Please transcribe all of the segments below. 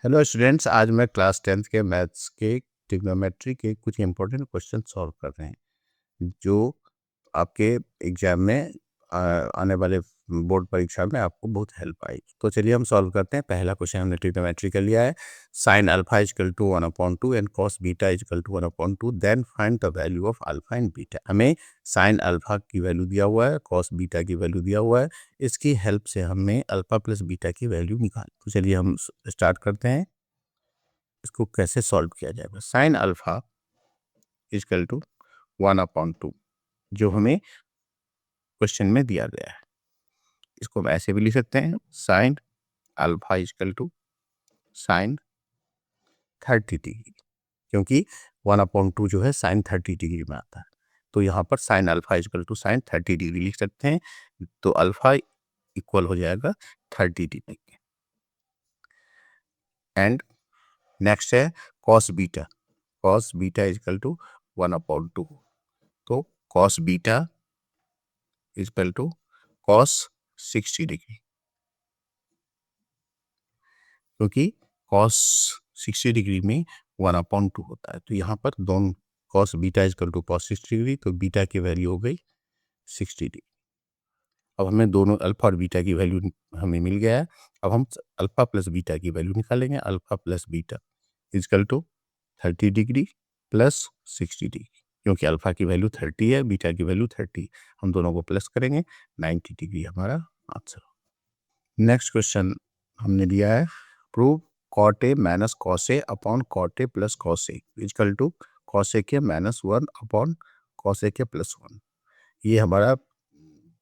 Hello students, आज मैं class 10th के मैथ्स के ट्रिग्नोमेट्री के कुछ इंपॉर्टेंट क्वेश्चन सॉल्व कर रहे हैं जो आपके एग्जाम में आने वाले बोर्ड परीक्षा में आपको बहुत हेल्प आएगी। तो चलिए हम सॉल्व करते हैं। पहला क्वेश्चन हमने ट्रिग्नोमेट्री का लिया है। Sine alpha equal to 1/2 and cos beta equal to 1/2, then find the value of alpha and beta. हमें साइन अल्फा की वैल्यू दिया हुआ है, कॉस बीटा की वैल्यू दिया हुआ है। इसकी हेल्प से हमें अल्फा प्लस बीटा की वैल्यू निकाल। तो चलिए हम स्टार्ट करते हैं। इसको कैसे सॉल्व किया जाएगा। साइन अल्फा इजकल टू 1/2 जो हमें क्वेश्चन में दिया गया है, इसको हम ऐसे भी लिख सकते हैं। Sine alpha equal to sine 30 degree, क्योंकि 1/2 जो है साइन 30 डिग्री में आता है। तो यहाँ पर sine alpha equal to sine 30 degree लिख सकते हैं। तो अल्फा इक्वल हो जाएगा 30 डिग्री। एंड नेक्स्ट है cos beta. Cos beta equal to 1/2। तो cos beta equal to cos 60 degree, क्योंकि कॉस 60 डिग्री में 1/2 होता है। तो यहाँ पर दोनों cos beta equal to cos 60 degree, तो बीटा की वैल्यू हो गई 60 डिग्री। अब हमें दोनों अल्फा और बीटा की वैल्यू हमें मिल गया है। अब हम अल्फा प्लस बीटा की वैल्यू निकालेंगे। Alpha plus beta equal to 30 degree plus 60 degree, क्योंकि अल्फा की वैल्यू 30 है, बीटा की वैल्यू 30। हम दोनों को प्लस करेंगे, 90 डिग्री हमारा आंसर। नेक्स्ट क्वेश्चन हमने दिया है, prove cot A minus cos A upon cot A plus cos A equal to cos A के -1 अपॉन कॉस ए के +1। ये हमारा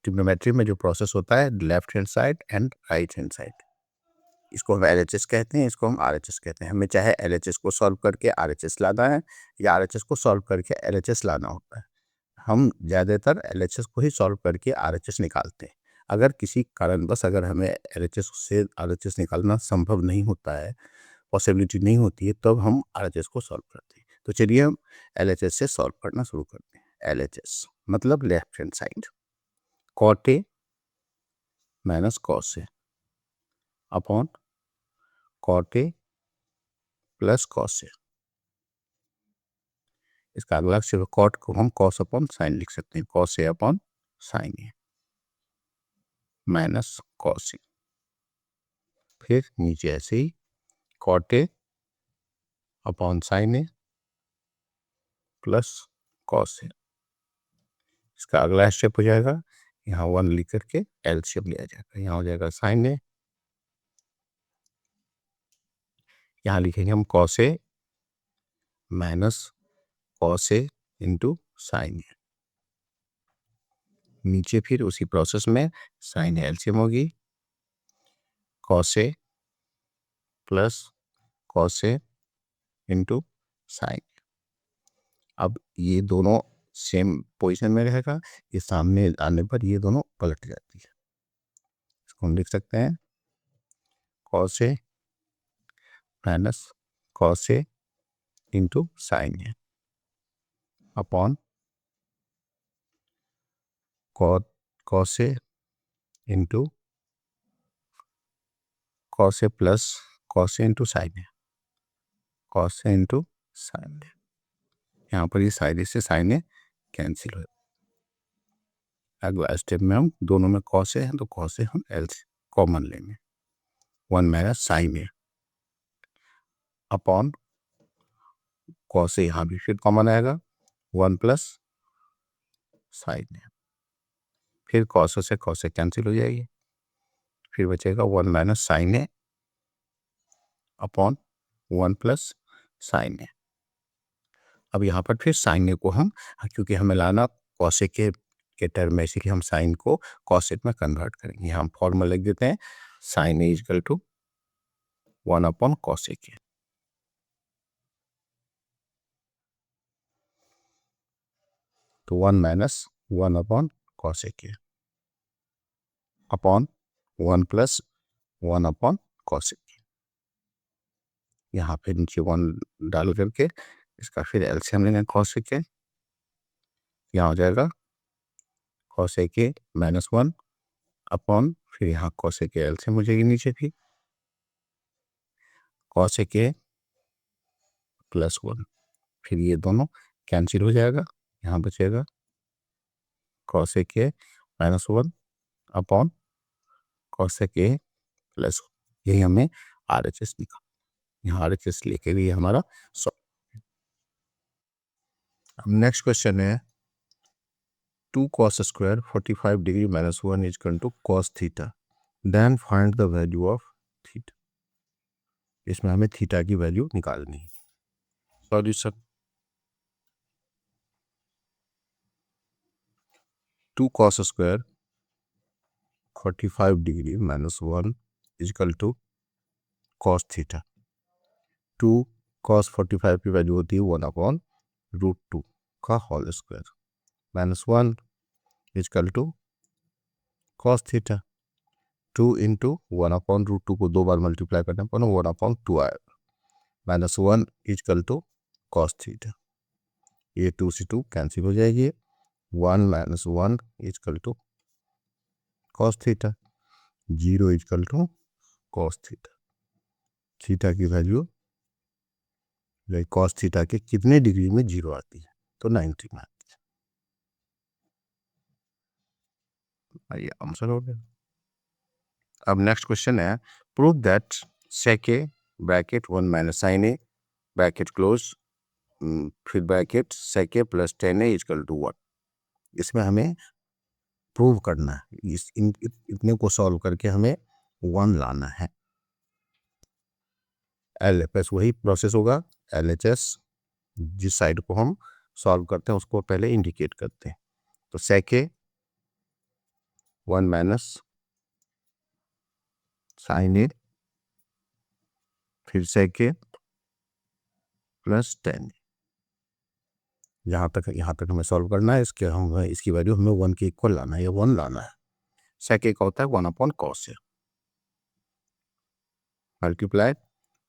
ट्रिग्नोमेट्री में जो प्रोसेस होता है, left hand side and right hand side. इसको हम LHS कहते हैं, इसको हम RHS कहते हैं। हमें चाहे LHS को सॉल्व करके RHS लाना है या RHS को सॉल्व करके LHS लाना होता है। हम ज़्यादातर LHS को ही सॉल्व करके RHS निकालते हैं। अगर किसी कारणवश अगर हमें LHS से RHS निकालना संभव नहीं होता है, पॉसिबिलिटी नहीं होती है, तब हम RHS को सॉल्व करते हैं। तो चलिए हम LHS से सॉल्व करना शुरू करते हैं। LHS मतलब left hand side, cot A minus cos A upon cot A plus cos A. इसका अगला अक्षर कॉट को हम कॉस अपॉन साइन लिख सकते हैं। Cos A upon sine A minus cos A. फिर नीचे ऐसे ही cot A upon sine A plus cos A. इसका अगला स्टेप हो जाएगा, यहाँ 1 लिख करके एलसीएम लिया जाएगा। यहाँ हो जाएगा साइन ए, यहाँ लिखेंगे हम cos A minus cos A into sine ए। नीचे फिर उसी प्रोसेस में साइन ए एलसीएम होगी, cos A plus cos A into sine. अब ये दोनों सेम पोजीशन में रहेगा, ये सामने आने पर ये दोनों पलट जाती है। इसको हम लिख सकते हैं cos A minus cos A into sine A upon cos A into cos A plus cos A into sine A, cos A into sine ए। यहाँ पर ये साइन ए से साइन ए कैंसिल हो। अगला स्टेप में हम दोनों में कॉस ए है, तो कॉस ए हम एल कॉमन लेंगे। 1 माइनस साइन ए अपॉन कॉस ए, यहाँ भी फिर कॉमन आएगा 1 प्लस साइन ए। फिर कॉस से कॉस ए कैंसिल हो जाएगी, फिर बचेगा 1 माइनस साइन ए अपॉन 1 प्लस साइन ए। अब यहाँ पर फिर साइन ए को हम, क्योंकि हमें लाना कॉस ए के टर्म में, इसीलिए हम साइन को कॉस ए में कन्वर्ट करेंगे। यहाँ हम फॉर्मूला लिख देते हैं, sine A equal to 1 upon cos A के। तो 1 माइनस 1 अपॉन कॉस ए के upon 1 plus 1 upon cos A के। यहाँ पे नीचे 1 डाल करके इसका फिर एलसीएम लेंगे कॉस ए के। यहाँ हो जाएगा कॉस ए के -1 अपॉन फिर यहाँ कॉस ए के एलसीएम हो जाएगी नीचे भी, कॉस के प्लस 1, फिर ये दोनों कैंसिल हो जाएगा, यहाँ बचेगा कॉस के माइनस 1 अपॉन कॉस के प्लस 1। यही हमें RHS लिखा, यहाँ RHS लेके भी हमारा सॉल्व। अब नेक्स्ट क्वेश्चन है 2 cos square 45 degree minus 1 is equal to cos theta, then find the value of theta। इसमें हमें थीटा की वैल्यू निकालनी है। Solution 2 cos square 45 degree minus 1 is equal to cos theta। 2 cos 45 की value होती है 1 upon root 2 का whole square minus 1 is equal to cos theta. 2 into 1 upon root 2 को 2 बार मल्टीप्लाई करने पर 1 अपॉन 2 आएगा minus 1 is equal to cos theta. ये 2 से 2 कैंसिल हो जाएगी, 1 minus 1 is equal to cos theta, 0 is equal to cos theta. Theta की value cos theta के कितने डिग्री में 0 आती है, तो 90 में आती है। ये आंसर हो गया। अब नेक्स्ट क्वेश्चन है prove that sec a bracket 1 minus sin a bracket close फिर bracket sec a plus tan a equal to 1। इसमें हमें प्रूव करना है, इतने को सॉल्व करके हमें 1 लाना है। LHS वही प्रोसेस होगा, LHS जिस साइड को हम सॉल्व करते हैं उसको पहले इंडिकेट करते हैं। तो sec a 1 minus sin a फिर sec a plus tan a, यहाँ तक हमें सॉल्व करना है। इसकी वैल्यू हमें 1 के इक्वल लाना है, ये 1 लाना है। sec a का होता है 1 upon cos a multiply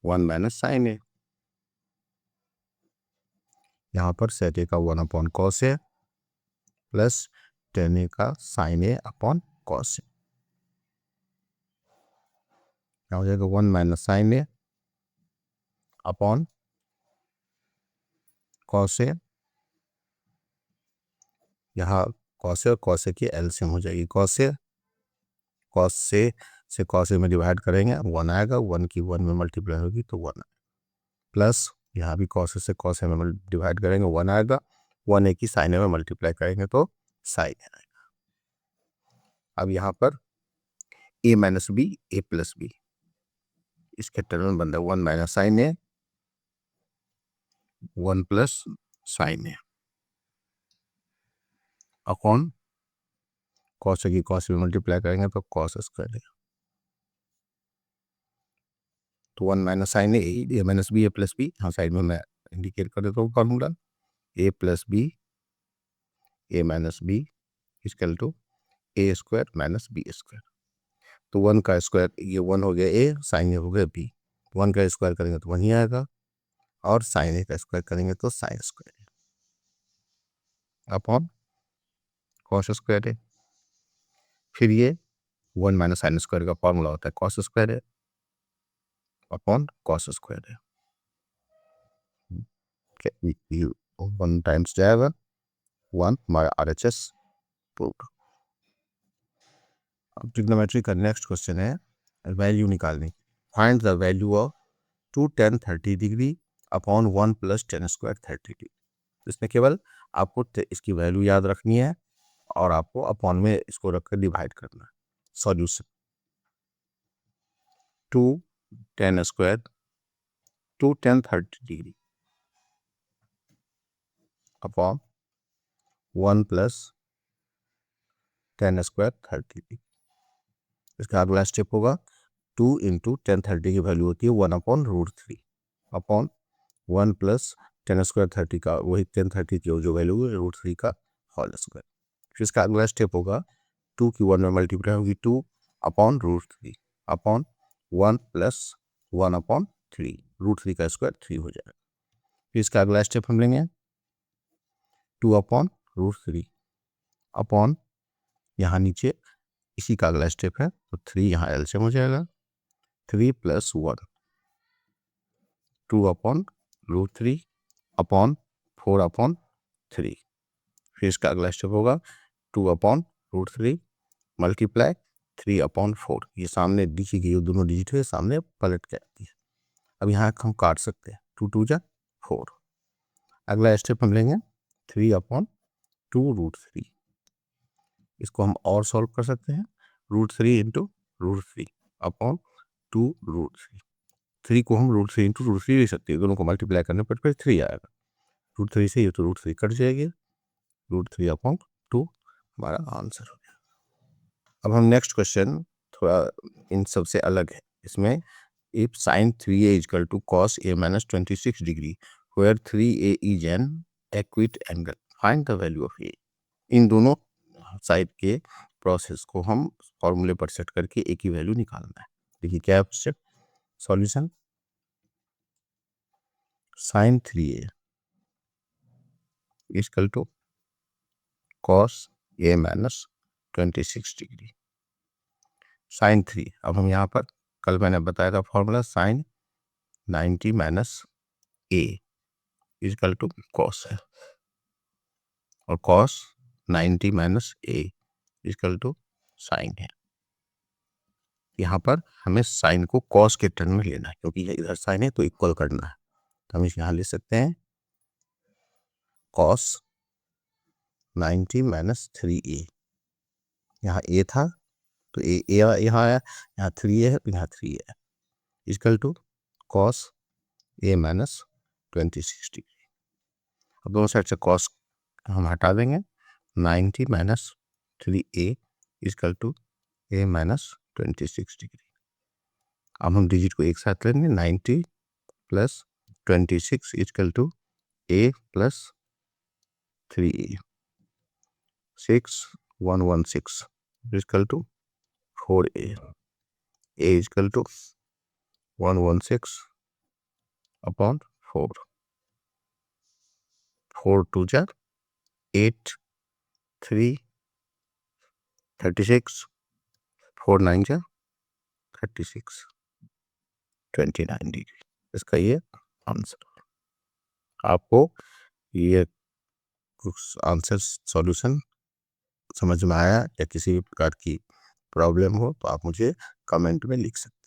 1 minus sin a। यहाँ पर sec a का 1 upon cos a plus tan a का sin a upon cos a, यहाँ हो जाएगा 1 minus sin a upon cos a। यहाँ cos a और cos a की एलसीएम हो जाएगी, cos a से cos a में डिवाइड करेंगे 1 आएगा, 1 की 1 में मल्टीप्लाई होगी तो 1 प्लस यहाँ भी cos a से cos a में डिवाइड करेंगे 1 आएगा, 1 a की sin a में मल्टीप्लाई करेंगे तो sin a आएगा। अब यहाँ पर a minus B a plus B, इसके टर्म बन रहा है 1 minus sin a 1 plus sin a upon cos a की cos a में मल्टीप्लाई करेंगे तो cos स्क्वायर है। तो 1 minus sin a minus B a plus B, यहाँ साइड में मैं इंडिकेट कर देता हूँ formula, a plus B a minus B equal to a square minus B square. तो 1 का स्क्वायर ये 1 हो गया a, sin a हो गया b, 1 का स्क्वायर करेंगे तो 1 ही आएगा और sin a का स्क्वायर करेंगे तो sin square upon cos square है। फिर ये 1 माइनस sin स्क्वायर का फॉर्मूला होता है cos स्क्वायर है अपॉन cos स्क्वायर है। 1 टाइम्स जाएगा 1 हमारा RHS प्रूव्ड। अब ट्रिग्नोमेट्री का नेक्स्ट क्वेश्चन है वैल्यू निकालनी। Find the value of 2 tan 30 degree upon 1 plus tan square 30 degree. इसमें केवल आपको इसकी वैल्यू याद रखनी है और आपको अपॉन में इसको रखकर डिवाइड करना है। Solution 2 tan square 2 tan 30 degree upon 1 plus tan square 30 degree. इसका अगला स्टेप होगा 2 इंटू tan 30 की वैल्यू होती है 1 upon root 3 upon 1 plus tan square 30 का वही tan 30 की जो वैल्यू है रूट 3 का होल स्क्वायर। फिर इसका अगला स्टेप होगा 2 की 1 में मल्टीप्लाई होगी 2 upon root 3 upon 1 plus 1 upon 3 root 3 का स्क्वायर 3 हो जाएगा। फिर इसका अगला स्टेप हम लेंगे 2 अपॉन रूट 3 अपॉन यहाँ नीचे इसी का अगला स्टेप है तो 3 यहाँ एलसीएम हो जाएगा 3 प्लस 1 2/√3 अपॉन 4/3। फिर इसका अगला स्टेप होगा 2/√3 मल्टीप्लाई 3/4। ये सामने लिखी गई दोनों डिजिट है, सामने पलट के आती है। अब यहाँ हम काट सकते हैं, 2 2 जा 4। अगला स्टेप हम लेंगे 3/2√3। इसको हम और सॉल्व कर सकते हैं, √3 इंटू √3 अपॉन 2√3। 3 को हम √3 इंटू √3 ले सकते हैं, दोनों को मल्टीप्लाई करने पर फिर 3 आएगा। √3 से ये तो √3 कट जाएगी, √3/2 हमारा आंसर हो गया। अब हम नेक्स्ट क्वेश्चन थोड़ा इन सबसे अलग है। इसमें if sin 3a equal to cos a minus 26 degree where 3a is an acute angle, find the value of a। इन दोनों साइड के प्रोसेस को हम फॉर्मूले पर सेट करके ए की वैल्यू निकालना है। देखिए क्या है step, solution sin 3a equal to cos a minus 26 degree sin 3। अब हम यहाँ पर कल मैंने बताया था formula sin 90 minus a equal to cos है, और cos 90 minus a equal to sin है। यहाँ पर हमें साइन को cos के टर्म में लेना है, क्योंकि ये इधर साइन है तो इक्वल करना है। तो हम यहाँ ले सकते हैं cos 90 माइनस 3a। यहाँ a था तो a यहाँ आया, यहाँ 3a है तो यहाँ 3a है, equal to cos a minus 26 degree. अब दोनों साइड से cos हम हटा देंगे, 90 minus 3a equal to a minus 26 degree. अब हम डिजिट को एक साथ लेंगे, 90 plus 26 equal to a plus 3a, 6116 equal to 4a, a equal to 116 upon 4, 4 2 जा 8, 3 36, 4 9 जा 36, 29 डिग्री। इसका ये आंसर। आपको ये आंसर सॉल्यूशन समझ में आया या किसी भी प्रकार की प्रॉब्लम हो तो आप मुझे कमेंट में लिख सकते हैं।